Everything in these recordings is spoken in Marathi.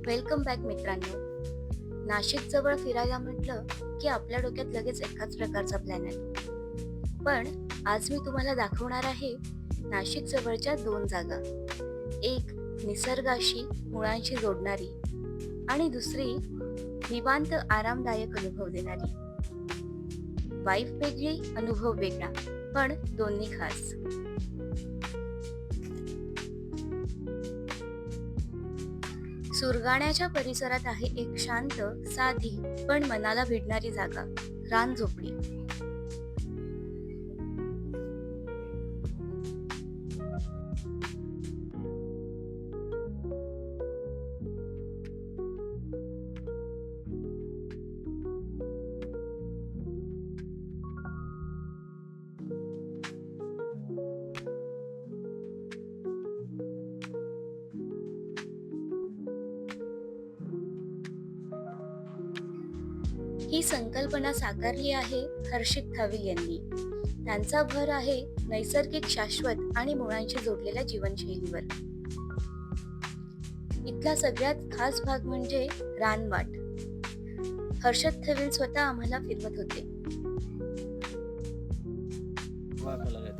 वेलकम बॅक मित्रांनो. नाशिक जवळ फिरायला म्हटलं की आपल्या डोक्यात लगेच एकाच प्रकारचा प्लॅन येतो. पण आज मी तुम्हाला दाखवणार आहे नाशिक जवळच्या दोन जागा. एक निसर्गाशी मुळांशी जोडणारी आणि दुसरी निवांत आरामदायक अनुभव देणारी. वाईफ वेगळी, अनुभव वेगळा, पण दोन्ही खास. सुरगाण्याच्या परिसरात आहे एक शांत, साधी पण मनाला भिडणारी जागा, रानझोपडी. ही संकल्पना साकारली आहे हर्षित थाविल यांनी. त्यांचा भर आहे नैसर्गिक, शाश्वत आणि मुळांशी जोडलेल्या जीवनशैलीवर. इथला सगळ्यात खास भाग म्हणजे रानवाट. हर्षद थविल स्वतः आम्हाला फिरवत होते. हिरवा कलर येतो.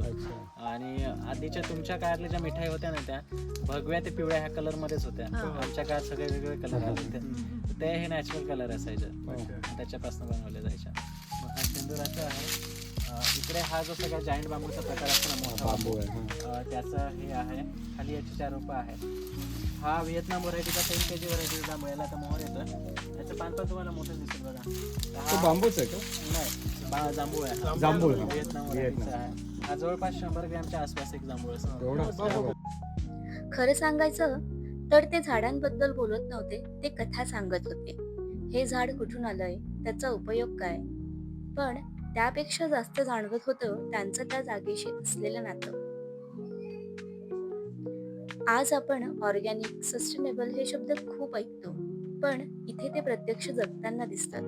आणि आधीच्या तुमच्या काळातल्या ज्या मिठाई होत्या ना, त्या भगव्या ते पिवळ्या ह्या कलर मध्येच होत्या. आमच्या काळात सगळे वेगवेगळे कलर आले होते. ते हे नॅचरल कलर असायचे, त्याच्यापासून बनवले जायच्या. मग हा शेंदुराचा आहे. इकडे हा जो सगळा जायंट बांबूचा प्रकार असतो ना, मोठा बांबू त्याचं हे आहे. खाली याची 4 रोपं आहेत. हा व्हिएतनाम व्हरायटीचा 10 kg व्हरायटीचा जांभूळ, याला आता मोहर येतं. याचं पान पण तुम्हाला मोठं दिसेल बघा. तो बांबूच आहे का? नाही, जांभूळ आहे. जांभूळ व्हिएतनाम व्हरायटीचा आहे. हा जवळपास 100 ग्रॅमच्या आसपास एक जांभूळ असतो. खरं सांगायचं तर ते झाडांबद्दल बोलत नव्हते, ते कथा सांगत होते. हे झाड कुठून आलंय, त्याचा उपयोग काय. पण त्यापेक्षा जास्त जाणवत होतं त्यांचं त्या जागेशी असलेलं नातं. आज आपण ऑर्गॅनिक, सस्टेनेबल हे शब्द खूप ऐकतो, पण इथे ते प्रत्यक्ष जगताना दिसतात.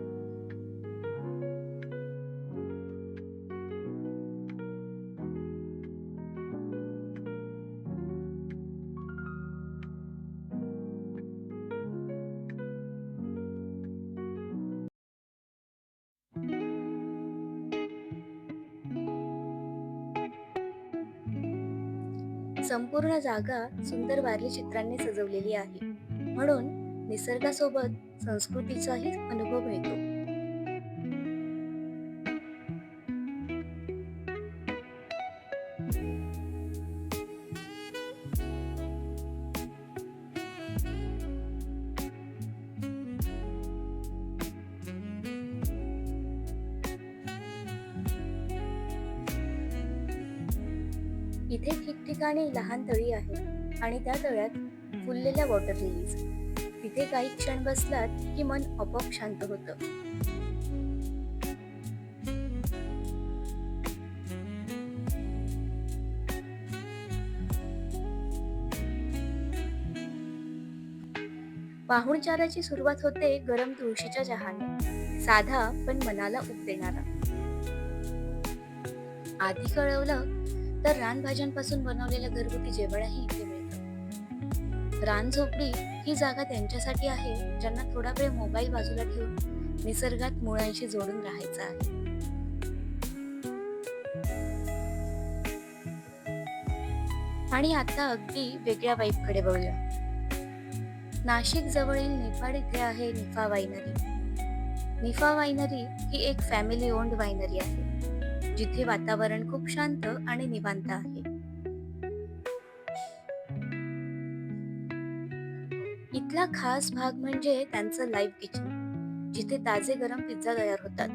संपूर्ण जागा सुंदर वारली चित्रांनी सजवलेली आहे, म्हणून निसर्गासोबत संस्कृतीचाही अनुभव मिळतो. इथे ठिकठिकाणी लहान तळी आहेत आणि त्या तळ्यात फुललेल्या वॉटर लिलीज. तिथे काही क्षण बसलात की मन आपोआप शांत होतं. पाहुणचाराची सुरुवात होते गरम तुळशीच्या चहाने, साधा पण मनाला उब देणारा. आधी कळवलं तर रानभाज्यांपासून बनवलेलं घरगुती जेवणही इथे मिळतं. रानझोपडी ही जागा त्यांच्यासाठी आहे ज्यांना थोडा वेळ मोबाईल बाजूला ठेवून निसर्गात मुळांशी जोडून राहायचं आहे. आणि आता अगदी वेगळ्या वाईफकडे बघूया. नाशिक जवळील निफाड इथे आहे निफा वायनरी. निफा वायनरी ही एक फॅमिली ओन्ड वायनरी आहे, जिथे वातावरण खूप शांत आणि निवांत आहे. इथला खास भाग म्हणजे त्यांचं लाईव्ह किचन, जिथे ताजे गरम पिझ्झा तयार होतात.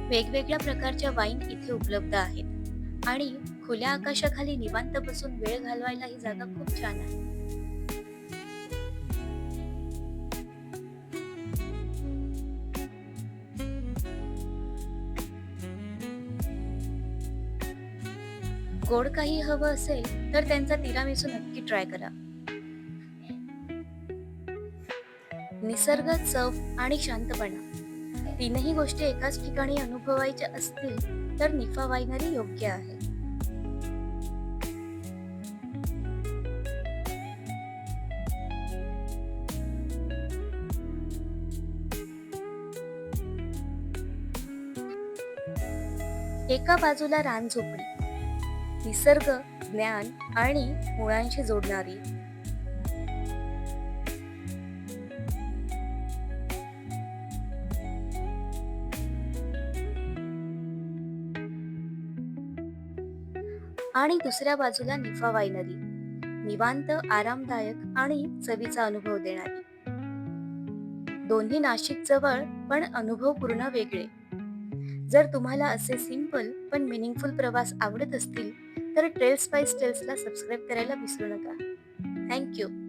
वेगवेगळ्या प्रकारच्या वाईन इथे उपलब्ध आहेत आणि खुल्या आकाशाखाली निवांत बसून वेळ घालवायला ही जागा खूप छान आहे. गोड काही हवं असेल तर त्यांचा तिरामिसू नक्की ट्राय करा. निसर्ग, चव आणि शांतपणा तीनही गोष्टी एकाच ठिकाणी अनुभवायच्या असतील तर निफा वाईनरी योग्य आहे. एका बाजूला रानझोपडी, निसर्ग, ज्ञान आणि मुळांशी जोडणारी. आणि दुसऱ्या बाजूला निफा वाईनरी, निवांत, आरामदायक आणि चवीचा अनुभव देणारी. दोन्ही नाशिक जवळ पण अनुभव पूर्ण वेगळे. जर तुम्हाला असे सिंपल पण मिनिंगफुल प्रवास आवडत असतील तर ट्रेल्स बाय स्टेल्सला सबस्क्राईब करायला विसरू नका. थँक्यू.